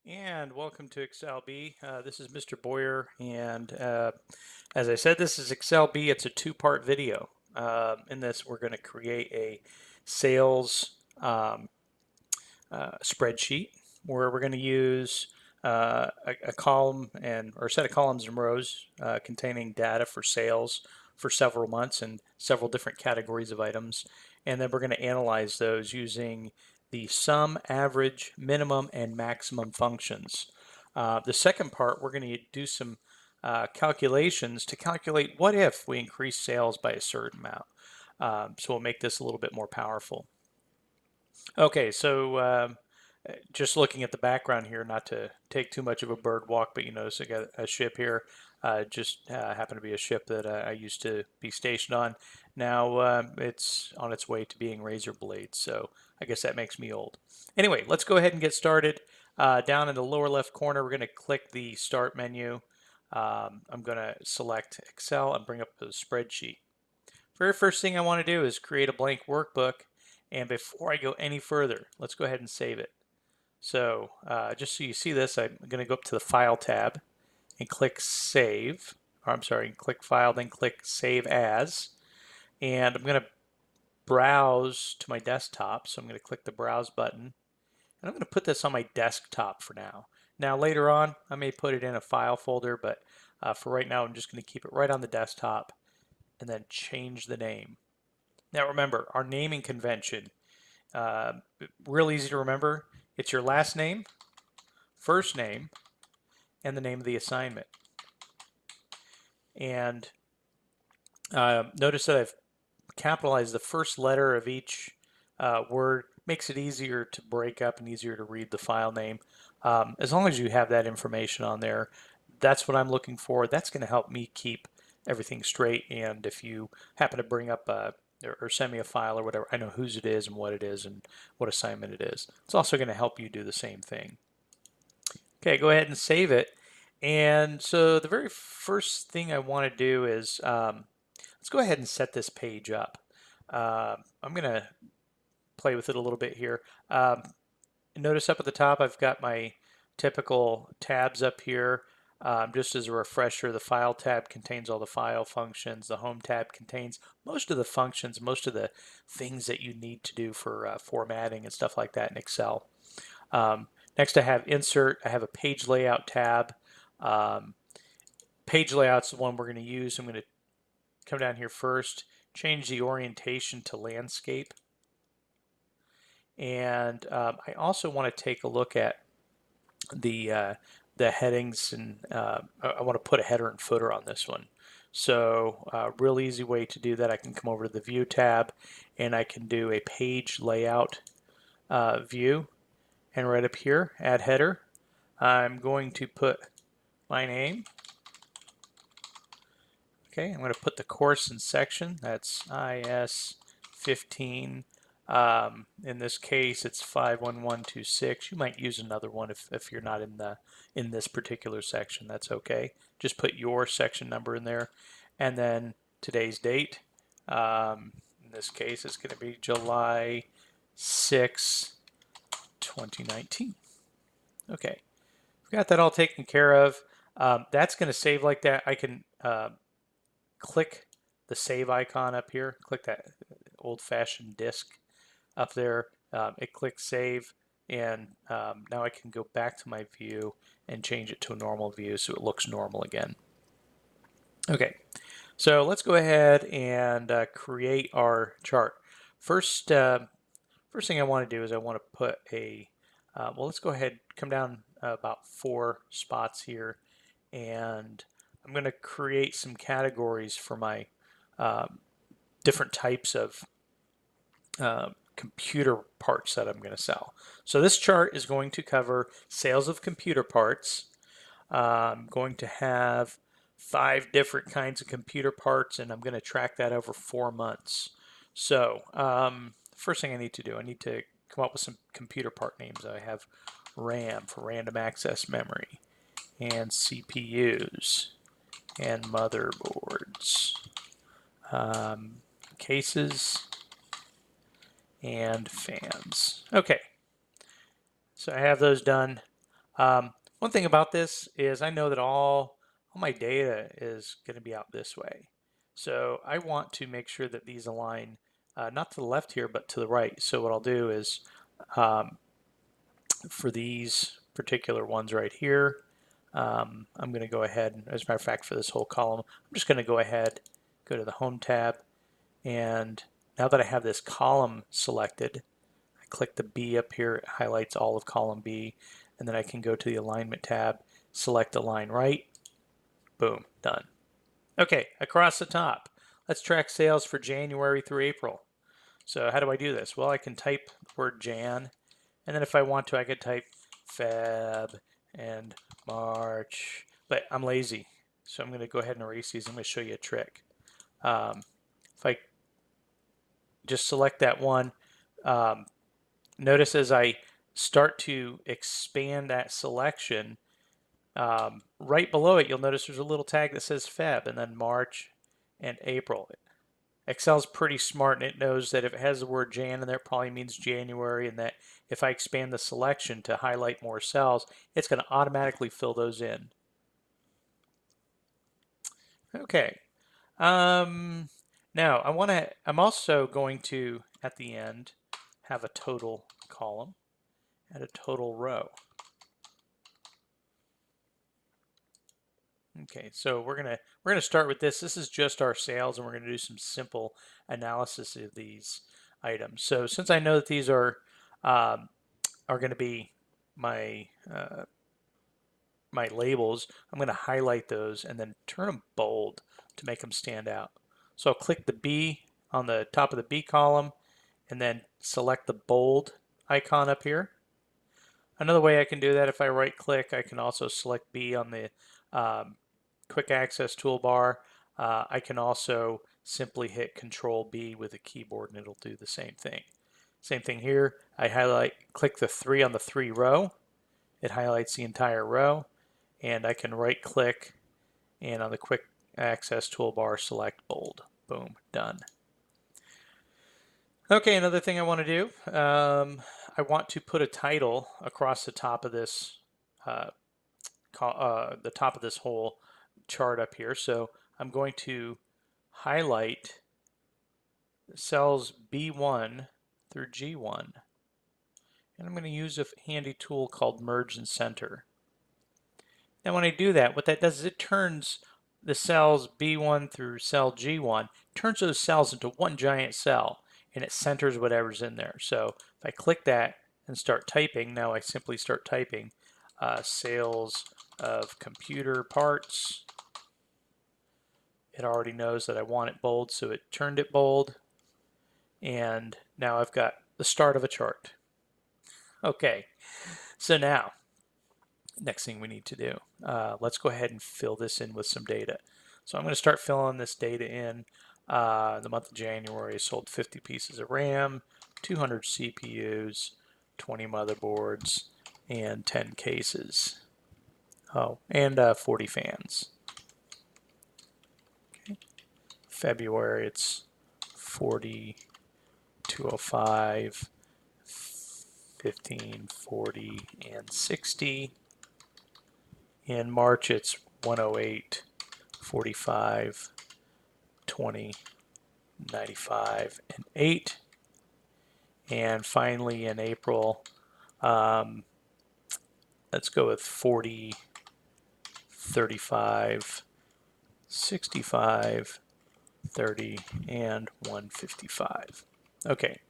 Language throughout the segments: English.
And welcome to Excel B. This is Mr. Boyer, and as I said, this is Excel B. It's a two-part video. In this, we're going to create a sales spreadsheet where we're going to use a column or a set of columns and rows containing data for sales for several months and several different categories of items. And then we're going to analyze those using the sum, average, minimum, and maximum functions. The second part, we're going to do some calculations to calculate what if we increase sales by a certain amount. So we'll make this a little bit more powerful. Okay, so just looking at the background here, not to take too much of a bird walk, but you notice I got a ship here. Just happened to be a ship that I used to be stationed on. Now it's on its way to being razor blades, so I guess that makes me old. Anyway, let's go ahead and get started. Down in the lower left corner, we're going to click the Start menu. I'm going to select Excel and bring up the spreadsheet. Very first thing I want to do is create a blank workbook. And before I go any further, let's go ahead and save it. So just so you see this, I'm going to go up to the File tab and click Save. Or I'm sorry, click File, then click Save As. And I'm going to browse to my desktop. So I'm going to click the Browse button. And I'm going to put this on my desktop for now. Now later on, I may put it in a file folder, but for right now, I'm just going to keep it right on the desktop and then change the name. Now remember, our naming convention, real easy to remember. It's your last name, first name, and the name of the assignment. And notice that I've capitalized the first letter of each word. Makes it easier to break up and easier to read the file name. As long as you have that information on there, that's what I'm looking for. That's going to help me keep everything straight. And if you happen to bring up or send me a file or whatever, I know whose it is and what assignment it is. It's also going to help you do the same thing. Okay, go ahead and save it. And so the very first thing I want to do is let's go ahead and set this page up. I'm going to play with it a little bit here. Notice up at the top I've got my typical tabs up here. Just as a refresher, the File tab contains all the file functions. The Home tab contains most of the functions, most of the things that you need to do for formatting and stuff like that in Excel. Next I have Insert. I have a Page Layout tab. Page Layout's the one we're going to use. I'm going to come down here first, change the orientation to landscape. And I also want to take a look at the headings, and I want to put a header and footer on this one. So real easy way to do that, I can come over to the View tab and I can do a Page Layout view, and right up here, Add Header, I'm going to put my name. Okay, I'm going to put the course and section. That's IS 15. In this case, it's 51126. You might use another one if you're not in this particular section. That's okay. Just put your section number in there, and then today's date. In this case, it's going to be July 6, 2019. Okay, we've got that all taken care of. That's going to save like that. I can click the save icon up here. Click that old-fashioned disk up there. It clicks save, and now I can go back to my view and change it to a normal view so it looks normal again. Okay, so let's go ahead and create our chart. First thing I want to do is I want to put a, well, let's go ahead, come down about 4 spots here, and I'm going to create some categories for my different types of computer parts that I'm going to sell. So this chart is going to cover sales of computer parts. I'm going to have 5 different kinds of computer parts, and I'm going to track that over 4 months. So first thing I need to do, I need to come up with some computer part names. I have RAM for random access memory, and CPUs, and motherboards, cases, and fans. Okay, so I have those done. One thing about this is I know that all my data is going to be out this way. So I want to make sure that these align not to the left here, but to the right. So what I'll do is um, for these particular ones right here, I'm going to go ahead, as a matter of fact, for this whole column, I'm just going to go ahead, go to the Home tab, and now that I have this column selected, I click the B up here, it highlights all of column B, and then I can go to the Alignment tab, select Align Right, boom, done. Okay, across the top, let's track sales for January through April. So how do I do this? Well, I can type the word Jan, and then if I want to, I could type Feb and March, but I'm lazy. So I'm going to go ahead and erase these. I'm going to show you a trick. If I just select that one, notice as I start to expand that selection, right below it, you'll notice there's a little tag that says Feb and then March and April. Excel's pretty smart, and it knows that if it has the word Jan in there, it probably means January, and that if I expand the selection to highlight more cells, it's going to automatically fill those in. Okay. Now I'm also going to, at the end, have a total column and a total row. Okay, so we're gonna start with this. This is just our sales, and we're gonna do some simple analysis of these items. So since I know that these are going to be my my labels, I'm going to highlight those and then turn them bold to make them stand out. So I'll click the B on the top of the B column and then select the bold icon up here. Another way I can do that, if I right click, I can also select B on the quick access toolbar. I can also simply hit Control B with the keyboard and it'll do the same thing. Same thing here. I click the 3 on the 3 row. It highlights the entire row. And I can right click and on the quick access toolbar select bold. Boom, done. Okay, another thing I want to do, I want to put a title across the top of this whole chart up here. So I'm going to highlight cells B1 through G1. And I'm going to use a handy tool called Merge and Center. Now when I do that, what that does is it turns the cells B1 through cell G1, turns those cells into one giant cell, and it centers whatever's in there. So if I click that and start typing, now I simply start typing sales of computer parts. It already knows that I want it bold, so it turned it bold. And now I've got the start of a chart. Okay, so now, next thing we need to do, let's go ahead and fill this in with some data. So I'm going to start filling this data in. The month of January, I sold 50 pieces of RAM, 200 CPUs, 20 motherboards, and 10 cases. Oh, and 40 fans. Okay. February, it's 40, 205, 15, 40, and 60. In March, it's 108, 45, 20, 95, and 8. And finally, in April, let's go with 40, 35, 65, 30, and 155. Okay,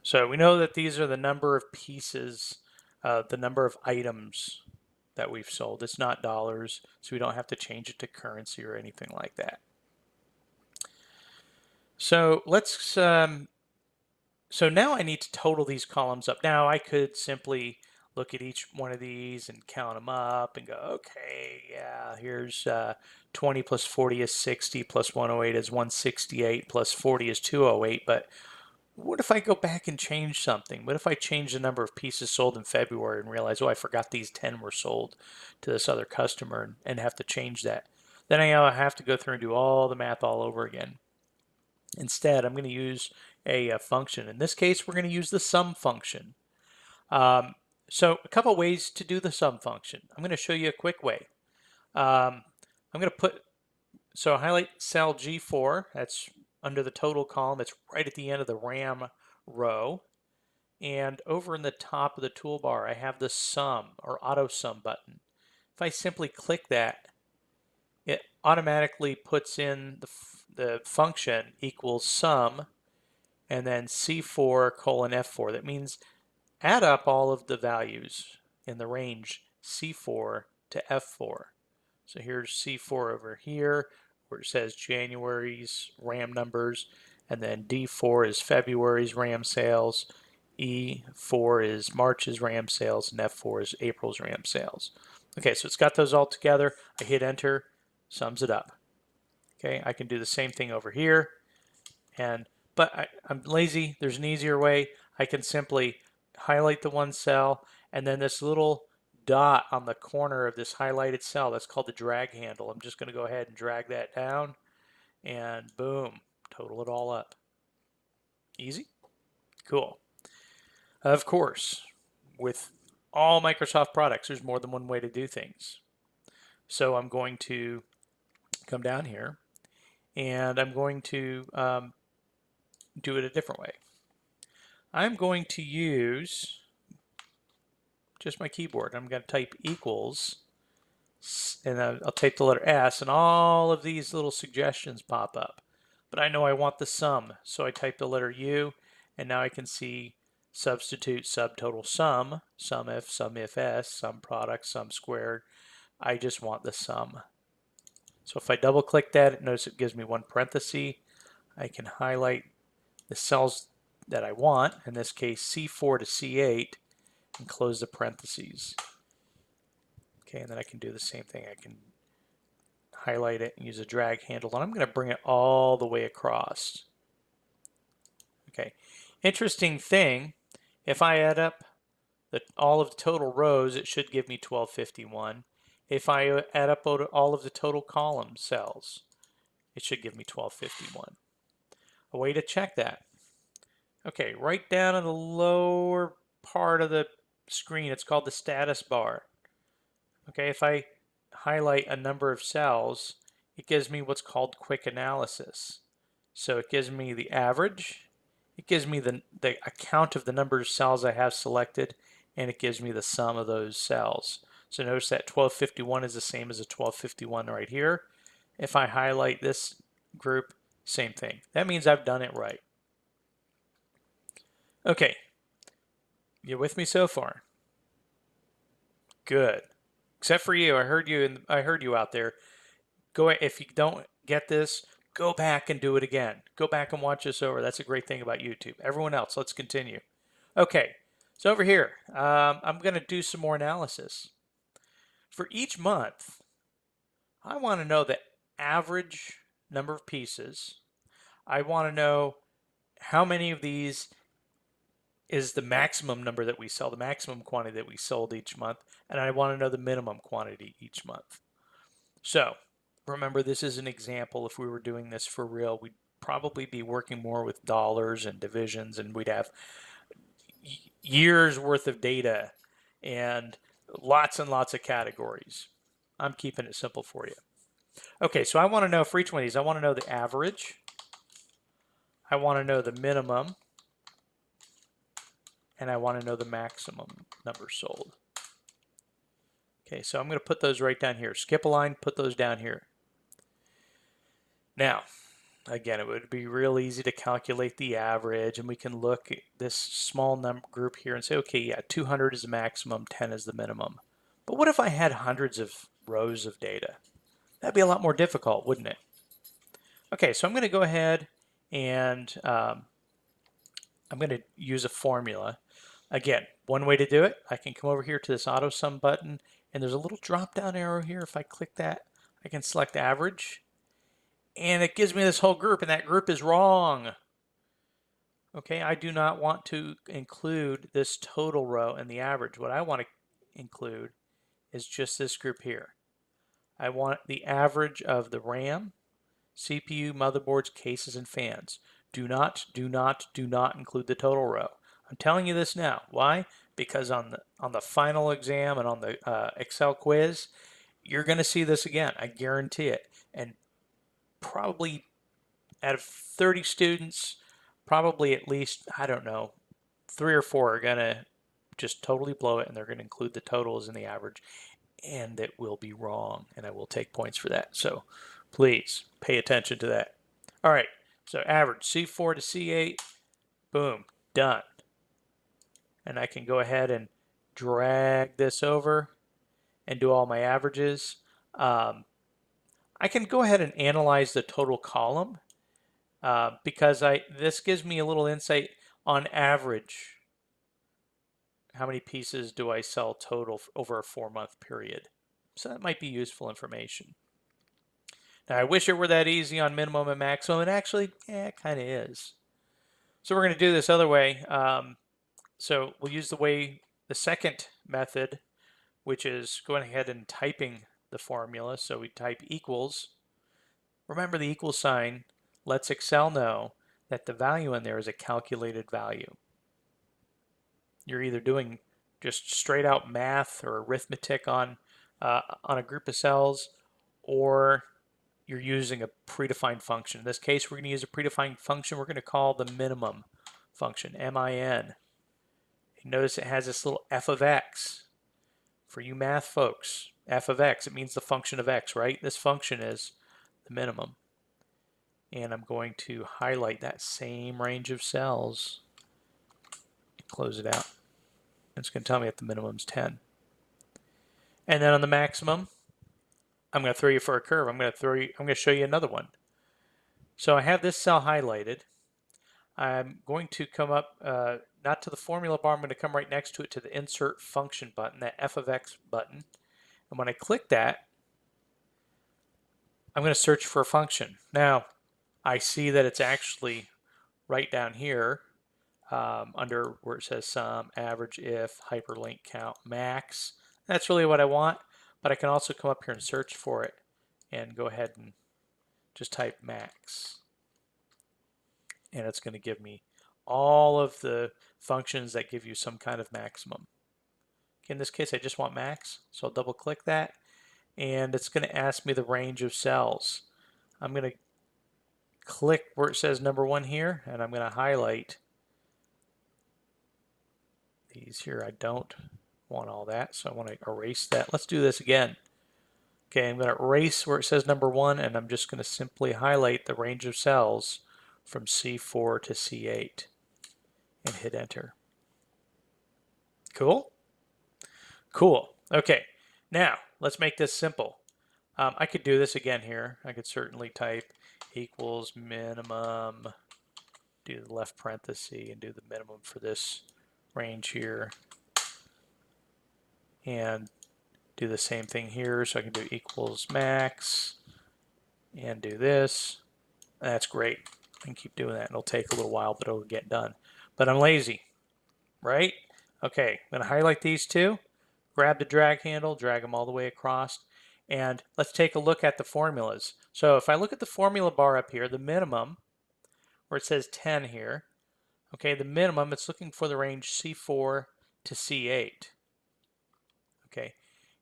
so we know that these are the number of pieces, the number of items that we've sold. It's not dollars, so we don't have to change it to currency or anything like that. So let's, so now I need to total these columns up. Now I could simply look at each one of these and count them up and go, okay, yeah, here's 20 plus 40 is 60, plus 108 is 168, plus 40 is 208, but what if I go back and change something? What if I change the number of pieces sold in February and realize, oh, I forgot these 10 were sold to this other customer and have to change that? Then I have to go through and do all the math all over again. Instead, I'm going to use a function. In this case, we're going to use the sum function. So a couple ways to do the sum function. I'm going to show you a quick way. I'm going to so highlight cell G4, that's under the total column, it's right at the end of the RAM row. And over in the top of the toolbar, I have the sum or auto sum button. If I simply click that, it automatically puts in the function equals sum and then C4 colon F4. That means add up all of the values in the range C4 to F4. So here's C4 over here where it says January's RAM numbers, and then D4 is February's RAM sales, E4 is March's RAM sales, and F4 is April's RAM sales. Okay, so it's got those all together. I hit enter, sums it up. Okay, I can do the same thing over here, but I'm lazy. There's an easier way. I can simply highlight the one cell, and then this little dot on the corner of this highlighted cell, that's called the drag handle. I'm just going to go ahead and drag that down, and boom, total it all up. Easy? Cool. Of course, with all Microsoft products, there's more than one way to do things. So I'm going to come down here, and I'm going to do it a different way. I'm going to use just my keyboard. I'm going to type equals, and I'll type the letter S, and all of these little suggestions pop up. But I know I want the sum, so I type the letter U, and now I can see substitute subtotal sum, sum if S, sum product, sum squared. I just want the sum. So if I double click that, notice it gives me one parenthesis. I can highlight the cells that I want, in this case C4 to C8, and close the parentheses. Okay, and then I can do the same thing. I can highlight it and use a drag handle, and I'm going to bring it all the way across. Okay, interesting thing, if I add up all of the total rows, it should give me 1251. If I add up all of the total column cells, it should give me 1251. A way to check that. Okay, right down in the lower part of the screen, it's called the status bar. Okay, if I highlight a number of cells, it gives me what's called quick analysis. So it gives me the average, it gives me the count of the number of cells I have selected, and it gives me the sum of those cells. So notice that 1251 is the same as a 1251 right here. If I highlight this group, same thing. That means I've done it right. Okay, you with me so far? Good. Except for you, I heard you out there. Go, if you don't get this, go back and do it again. Go back and watch this over. That's a great thing about YouTube. Everyone else, let's continue. Okay, so over here, I'm going to do some more analysis. For each month, I want to know the average number of pieces. I want to know how many of these is the maximum number that we sell, the maximum quantity that we sold each month, and I want to know the minimum quantity each month. So remember, this is an example. If we were doing this for real, we'd probably be working more with dollars and divisions, and we'd have years worth of data and lots of categories. I'm keeping it simple for you. Okay, so I want to know for each one of these, I want to know the average, I want to know the minimum, and I want to know the maximum number sold. Okay, so I'm going to put those right down here. Skip a line, put those down here. Now, again, it would be real easy to calculate the average, and we can look at this small number group here and say, okay, yeah, 200 is the maximum, 10 is the minimum. But what if I had hundreds of rows of data? That'd be a lot more difficult, wouldn't it? Okay, so I'm going to go ahead and I'm going to use a formula. Again, one way to do it, I can come over here to this auto sum button, and there's a little drop down arrow here. If I click that, I can select average, and it gives me this whole group, and that group is wrong. Okay, I do not want to include this total row and the average. What I want to include is just this group here. I want the average of the RAM, CPU, motherboards, cases, and fans. Do not include the total row. I'm telling you this now. Why? because on the final exam and on the Excel quiz, you're going to see this again. I guarantee it. And probably out of 30 students, probably at least, I don't know, 3 or 4 are going to just totally blow it, and they're going to include the totals and the average, and it will be wrong, and I will take points for that. So please pay attention to that. All right, so average C4 to C8, boom, done. And I can go ahead and drag this over and do all my averages. I can go ahead and analyze the total column because this gives me a little insight on average. How many pieces do I sell total over a 4-month period? So that might be useful information. Now I wish it were that easy on minimum and maximum, and actually, it kind of is. So we're going to do this other way. So we'll use the second method, which is going ahead and typing the formula. So we type equals. Remember, the equal sign lets Excel know that the value in there is a calculated value. You're either doing just straight out math or arithmetic on a group of cells, or you're using a predefined function. In this case, we're going to use a predefined function we're going to call the minimum function, MIN. Notice it has this little f of x. For you math folks, f of x, it means the function of x, right? This function is the minimum. And I'm going to highlight that same range of cells and close it out. It's going to tell me that the minimum is 10. And then on the maximum, I'm going to throw you for a curve. I'm going to show you another one. So I have this cell highlighted. I'm going to come up, not to the formula bar, I'm going to come right next to it to the insert function button, that f of x button. And when I click that, I'm going to search for a function. Now, I see that it's actually right down here under where it says sum, average, if, hyperlink, count, max. That's really what I want, but I can also come up here and search for it and go ahead and just type max. And it's going to give me all of the functions that give you some kind of maximum. Okay, in this case, I just want max, so I'll double click that, and it's going to ask me the range of cells. I'm going to click where it says number 1 here, and I'm going to highlight these here. I don't want all that, so I want to erase that. Let's do this again. Okay, I'm going to erase where it says number 1, and I'm just going to simply highlight the range of cells from C4 to C8 and hit enter. Cool? Cool. Okay, now let's make this simple. I could do this again here. I could certainly type equals minimum, do the left parenthesis, and do the minimum for this range here. And do the same thing here. So I can do equals max and do this. That's great. I can keep doing that. It'll take a little while, but it'll get done. But I'm lazy, right? Okay, I'm going to highlight these two, grab the drag handle, drag them all the way across, and let's take a look at the formulas. So if I look at the formula bar up here, the minimum, where it says 10 here, okay, the minimum, it's looking for the range C4 to C8. Okay,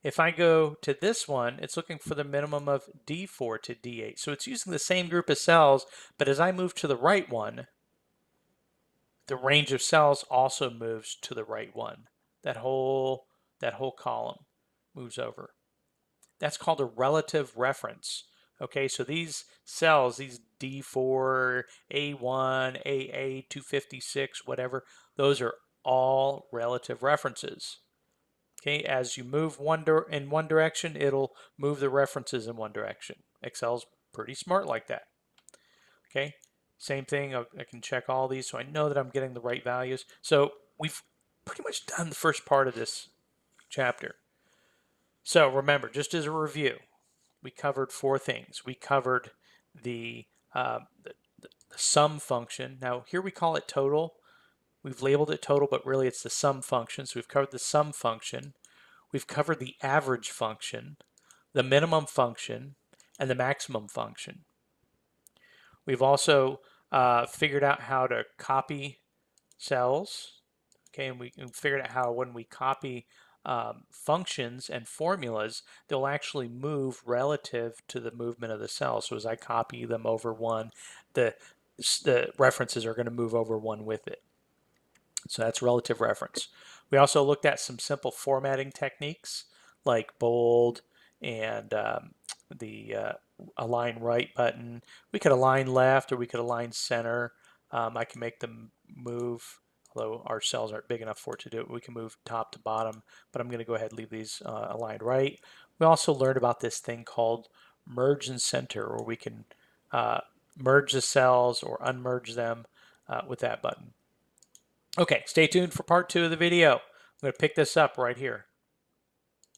if I go to this one, it's looking for the minimum of D4 to D8. So it's using the same group of cells, but as I move to the right one, the range of cells also moves to the right one. That whole column moves over. That's called a relative reference. Okay, so these cells, these D4, A1, AA, 256, whatever, those are all relative references. Okay, as you move in one direction, it'll move the references in one direction. Excel's pretty smart like that. Okay, same thing, I can check all these so I know that I'm getting the right values. So we've pretty much done the first part of this chapter. So remember, just as a review, we covered 4 things. We covered the sum function. Now here we call it total. We've labeled it total, but really it's the sum function. So we've covered the sum function. We've covered the average function, the minimum function, and the maximum function. We've also figured out how to copy cells. Okay, and we figured out how when we copy functions and formulas, they'll actually move relative to the movement of the cell. So as I copy them over one, the references are going to move over one with it. So that's relative reference. We also looked at some simple formatting techniques like bold and the align right button. We could align left or we could align center. I can make them move, although our cells aren't big enough for it to do it. We can move top to bottom, but I'm going to go ahead and leave these aligned right. We also learned about this thing called merge and center, where we can merge the cells or unmerge them with that button. Okay, stay tuned for part 2 of the video. I'm going to pick this up right here.